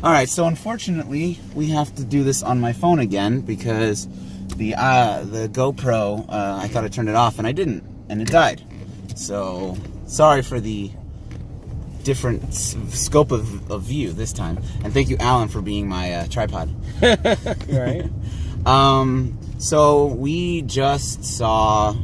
All right, so unfortunately, we have to do this on my phone again because the GoPro, I thought I turned it off and I didn't, and it died. So sorry for the different scope of view this time. And thank you, Alan, for being my tripod. Right. So we just saw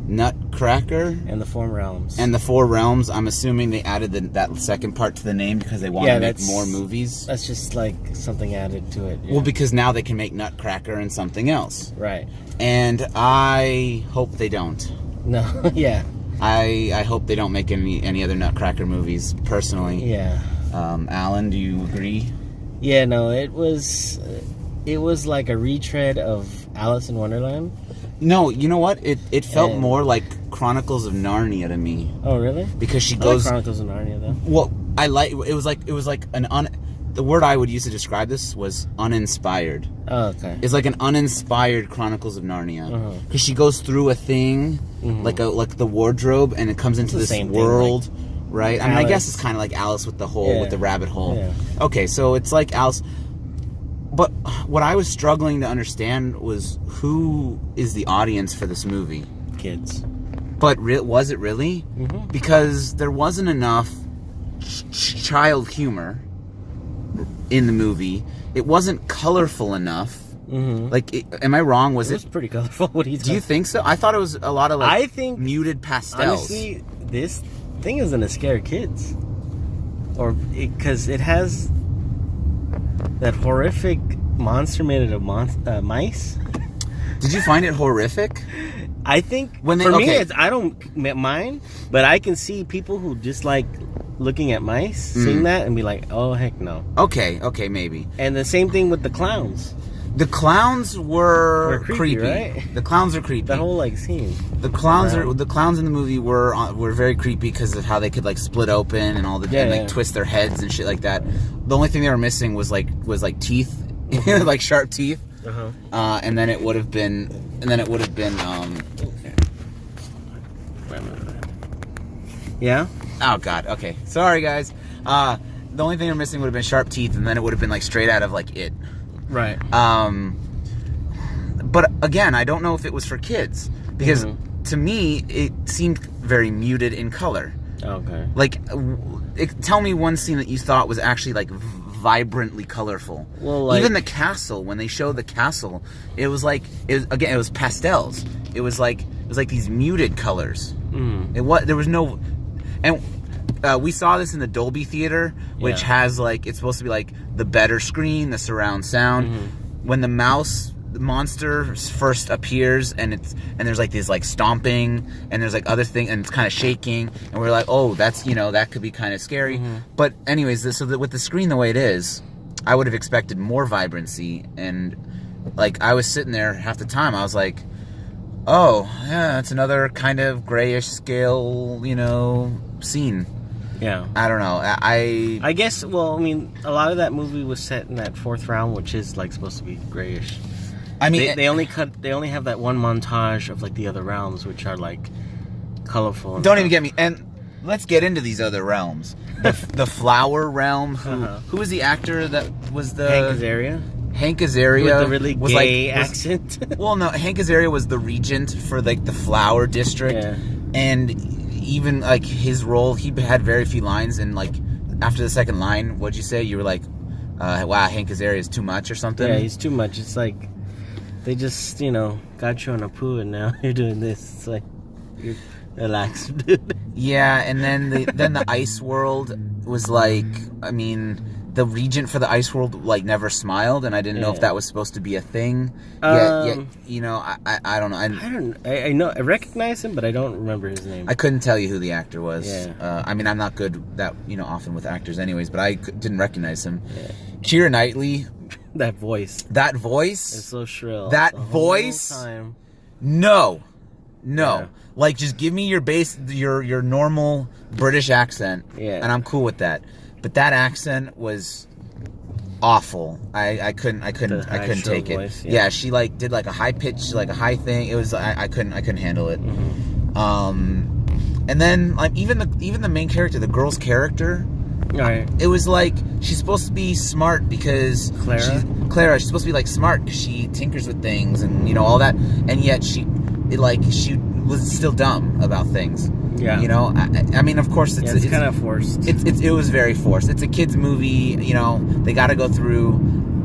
Nutcracker And the Four Realms. and the Four Realms. I'm assuming they added that second part to the name because they want to make more movies. That's just like something added to it. Yeah. Well, because now they can make Nutcracker and something else. Right. And I hope they don't. No. Yeah. I hope they don't make any other Nutcracker movies, personally. Yeah. Alan, do you agree? Yeah, no, it was like a retread of Alice in Wonderland. No, you know what? It felt more like Chronicles of Narnia to me. Oh, really? Because she I goes like Chronicles of Narnia though. Well, it was like the word I would use to describe this was uninspired. Oh, okay. It's like an uninspired Chronicles of Narnia because she goes through a thing like the wardrobe, and it comes into this world, right? I mean, I guess it's kind of like Alice with the hole, with the rabbit hole. Yeah. Okay, so it's like Alice. But what I was struggling to understand was who is the audience for this movie? Kids. But was it really? Mm-hmm. Because there wasn't enough child humor in the movie. It wasn't colorful enough. Mm-hmm. Like, am I wrong? Was it was pretty colorful. What do you think? Do you think so? I thought it was a lot of muted pastels. Honestly, this thing is gonna scare kids, because it has that horrific monster made out of mice. Did you find it horrific? I think me, I don't mind, but I can see people who dislike looking at mice seeing that and be like, "Oh heck no." Okay, maybe. And the same thing with the clowns. The clowns were creepy, right? The clowns are creepy. The whole scene. The clowns in the movie were very creepy because of how they could split open and all twist their heads and shit like that. The only thing they were missing was teeth, like sharp teeth. And then it would have been. Yeah. Oh God. Okay. Sorry, guys. The only thing they were missing would have been sharp teeth, and then it would have been straight out of It. Right. But again, I don't know if it was for kids because to me it seemed very muted in color. Okay. Tell me one scene that you thought was actually vibrantly colorful. Well, even the castle, when they showed the castle, it was pastels. It was like these muted colors. There was no, and we saw this in the Dolby Theater, which has it's supposed to be the better screen, the surround sound. When the mouse monster first appears, and there's this stomping, and there's other thing, and it's kind of shaking, and we're like, oh, that's that could be kind of scary. But anyways, with the screen the way it is, I would have expected more vibrancy, and I was sitting there half the time, I was like, oh yeah, it's another kind of grayish scale scene. Yeah. I don't know. I guess, well, I mean, a lot of that movie was set in that fourth realm, which is supposed to be grayish. I mean, they only have that one montage of the other realms, which are colorful. Don't even get me. And let's get into these other realms. The flower realm. Who was the actor that was the Hank Azaria? Hank Azaria with the really gay accent. Well, no, Hank Azaria was the regent for the flower district, and even his role, he had very few lines, and after the second line, what'd you say? You were like, wow, Hank Azaria is too much or something? Yeah, he's too much. It's they just, got you on a poo and now you're doing this. It's you're relax, dude. Yeah, and then the ice world was I mean, the regent for the ice world never smiled, and I didn't know if that was supposed to be a thing. I don't know. I know, I recognize him, but I don't remember his name. I couldn't tell you who the actor was. Yeah. I mean, I'm not good that often with actors, anyways. But I didn't recognize him. Yeah. Keira Knightley. That voice. It's so shrill. That voice. Time. No. Yeah. Just give me your normal British accent, and I'm cool with that. But that accent was awful. I couldn't take it. Voice, she did a high pitch, a high thing. It was I couldn't handle it. And then even the main character, the girl's character, Right. It was like she's supposed to be smart because She's supposed to be like smart because she tinkers with things and you know all that, and yet she was still dumb about things. Yeah. You know, I mean, of course, it's kind of forced. It was very forced. It's a kids' movie. You know, they got to go through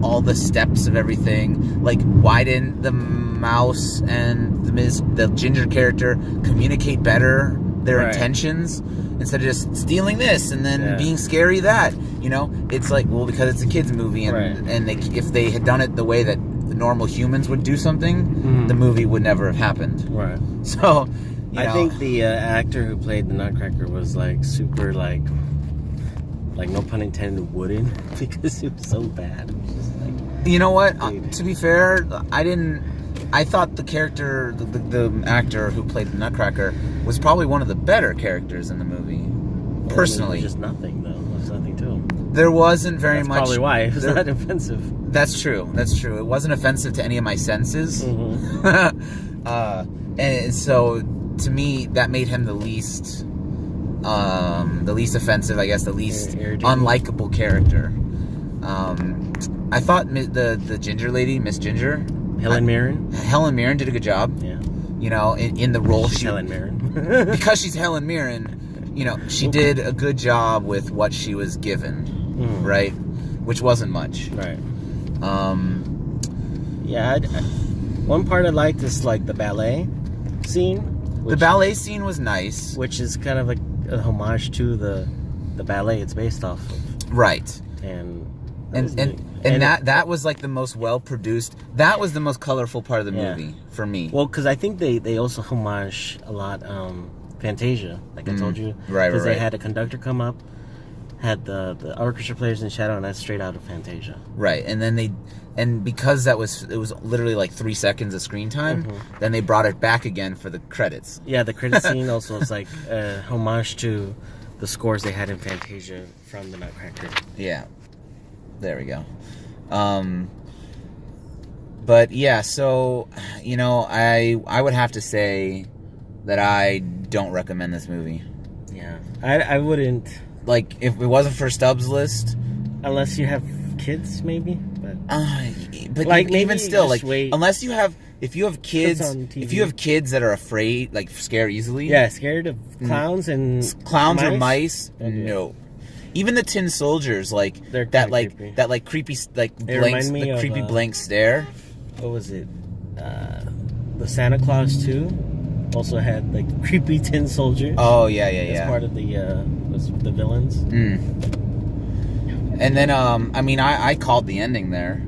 all the steps of everything. Like, why didn't the mouse and the ginger character communicate better their intentions instead of just stealing this and then being scary that? You know, it's like, well, because it's a kids' movie, and if they had done it the way that the normal humans would do something, the movie would never have happened. Right. So. I think the actor who played the Nutcracker was like super like no pun intended wooden because it was so bad. It was just like, you know what? To be fair, I thought the character, the actor who played the Nutcracker, was probably one of the better characters in the movie. Personally, just nothing though. There's nothing to him. There wasn't very much. Probably why it was not offensive. That's true. That's true. It wasn't offensive to any of my senses, and so. To me, that made him the least offensive, I guess, the least unlikable character. I thought the ginger lady, Miss Ginger, Helen Mirren did a good job. Yeah, you know, in the role Helen Mirren because she's Helen Mirren. You know, she did a good job with what she was given, right? Which wasn't much, right? Yeah, one part I liked is like the ballet scene. The ballet scene was nice, which is kind of like a homage to the ballet it's based off of. Right. And that was like the most well produced. That was the most colorful part of the movie for me. Well, because I think they also homage a lot Fantasia, like I told you, right? Because they had a conductor come up, had the orchestra players in shadow, and that's straight out of Fantasia. Right, and then because it was literally like 3 seconds of screen time, then they brought it back again for the credits. Yeah, the credit scene also is like a homage to the scores they had in Fantasia from the Nutcracker. Yeah, there we go. But yeah, so you know, I would have to say that I don't recommend this movie. Yeah, I wouldn't. Like, if it wasn't for Stubbs' list, unless you have kids, maybe. But like, even still, like, wait. unless you have, if you have kids that are afraid, like scared easily, scared of clowns and clowns mice? or mice, no. Even the tin soldiers, like they're creepy, like blanks, the creepy blank stare. What was it? The Santa Claus 2 also had like creepy tin soldiers. Oh yeah. As part of the villains. And then I mean I called the ending there.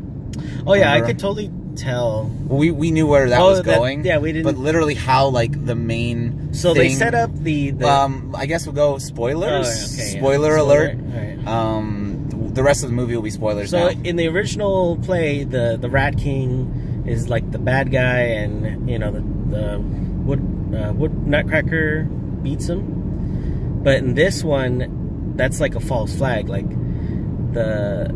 Oh yeah, I could totally tell. We knew where that was going. Yeah, we didn't. But literally how like the main. So they set up the. I guess we'll go spoilers. Oh, okay, Spoiler alert. Right. The rest of the movie will be spoilers. So now. in the original play, the Rat King is like the bad guy, and you know the wood Nutcracker beats him. But in this one, that's like a false flag. Like the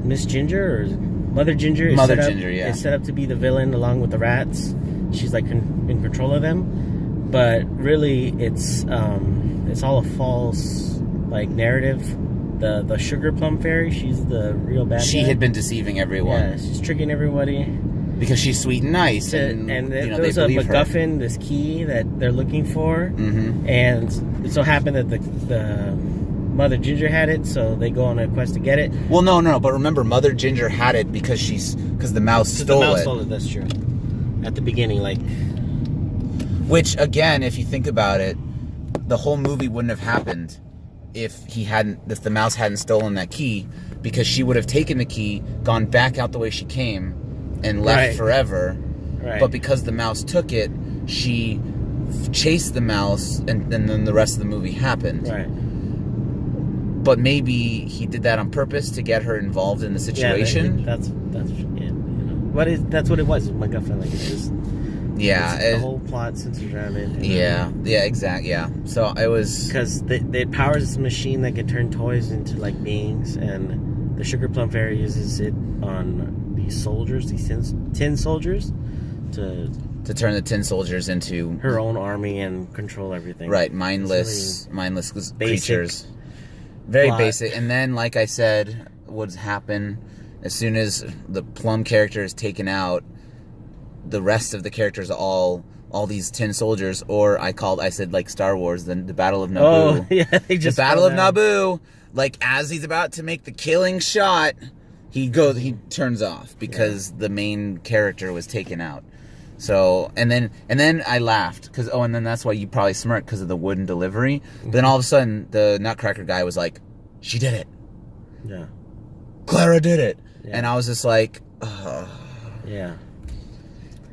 Miss Ginger or Mother Ginger is set up to be the villain along with the rats. She's like in control of them, but really it's all a false like narrative. The Sugar Plum Fairy, she's the real bad guy. She had been deceiving everyone. Yeah, she's tricking everybody because she's sweet and nice, and you know, there's a MacGuffin, this key that they're looking for, and it so happened that the Mother Ginger had it, so they go on a quest to get it. Well, no, but remember, Mother Ginger had it because the mouse stole it. The mouse stole it. That's true. At the beginning, like, which again, if you think about it, the whole movie wouldn't have happened if the mouse hadn't stolen that key, because she would have taken the key, gone back out the way she came, and left forever. Right. But because the mouse took it, she chased the mouse, and then the rest of the movie happened. Right. But maybe he did that on purpose to get her involved in the situation. Yeah, that's it. You know. That's what it was. MacGuffin, like it's just the whole plot centers around it. Yeah, exactly. Yeah, so it was because it powers this machine that can turn toys into like beings, and the Sugar Plum Fairy uses it on these soldiers, these tin soldiers, to turn the tin soldiers into her own army and control everything. Right, mindless creatures. Very plot. basic. And then, like I said, what's happened as soon as the Plum character is taken out, the rest of the characters are all these tin soldiers, or I said like Star Wars, the Battle of Naboo. Oh, yeah, they just the Battle of fell down. Naboo. Like as he's about to make the killing shot, he turns off because the main character was taken out. So and then I laughed because and then that's why you probably smirked because of the wooden delivery. But then all of a sudden the Nutcracker guy was like, "She did it. Yeah, Clara did it," yeah. and I was just like, yeah.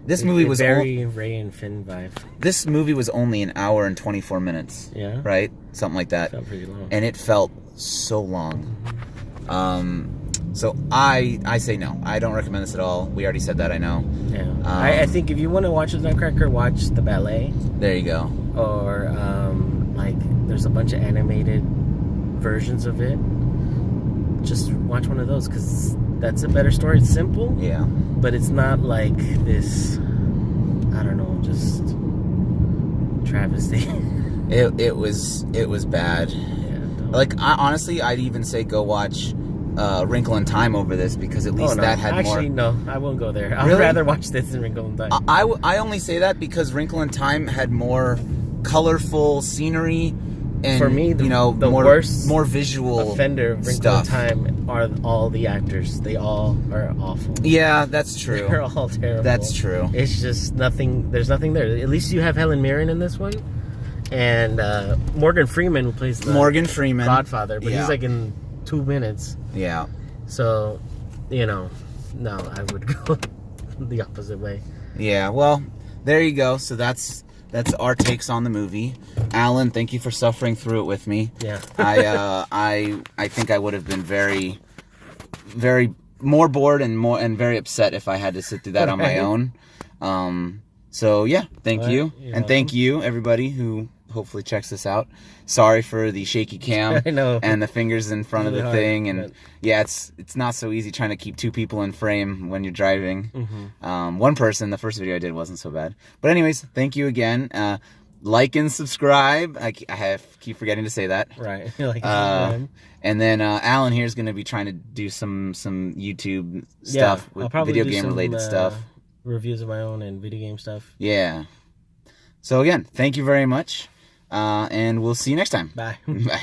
This movie was very Ray and Finn vibe. This movie was only an hour and 24 minutes. Yeah. Right? Something like that. Felt pretty long. And it felt so long. So I say no. I don't recommend this at all. We already said that, I know. Yeah. I think if you want to watch the Nutcracker, watch the ballet. There you go. Or like there's a bunch of animated versions of it. Just watch one of those because that's a better story. It's simple. Yeah. But it's not like this, I don't know, just travesty. It was bad. Yeah, like honestly, I'd even say go watch Wrinkle in Time over this because at least that had more. Actually, no, I won't go there. I'd Really? rather watch this than Wrinkle in Time. I only say that because Wrinkle in Time had more colorful scenery. And, for me, the more, worst more visual offender of Wrinkle stuff. in Time are all the actors. They all are awful. Yeah, that's true. They're all terrible. That's true. It's just nothing. There's nothing there. At least you have Helen Mirren in this one, and Morgan Freeman, who plays the Godfather, but he's like in 2 minutes. Yeah. So, no, I would go the opposite way. Yeah. Well, there you go. So that's our takes on the movie. Alan, thank you for suffering through it with me. Yeah. I think I would have been very, very more bored and very upset if I had to sit through that on my own. So yeah, thank you. And thank you everybody who hopefully checks this out. Sorry for the shaky cam I know. and the fingers in front Really of the hard, thing, and but... yeah, it's not so easy trying to keep two people in frame when you're driving. Mm-hmm. One person, the first video I did wasn't so bad, but anyways, thank you again. Like and subscribe. I keep forgetting to say that. Right. And then Alan here is going to be trying to do some YouTube stuff with video game related stuff, reviews of my own and video game stuff. Yeah. So again, thank you very much. And we'll see you next time. Bye. Bye.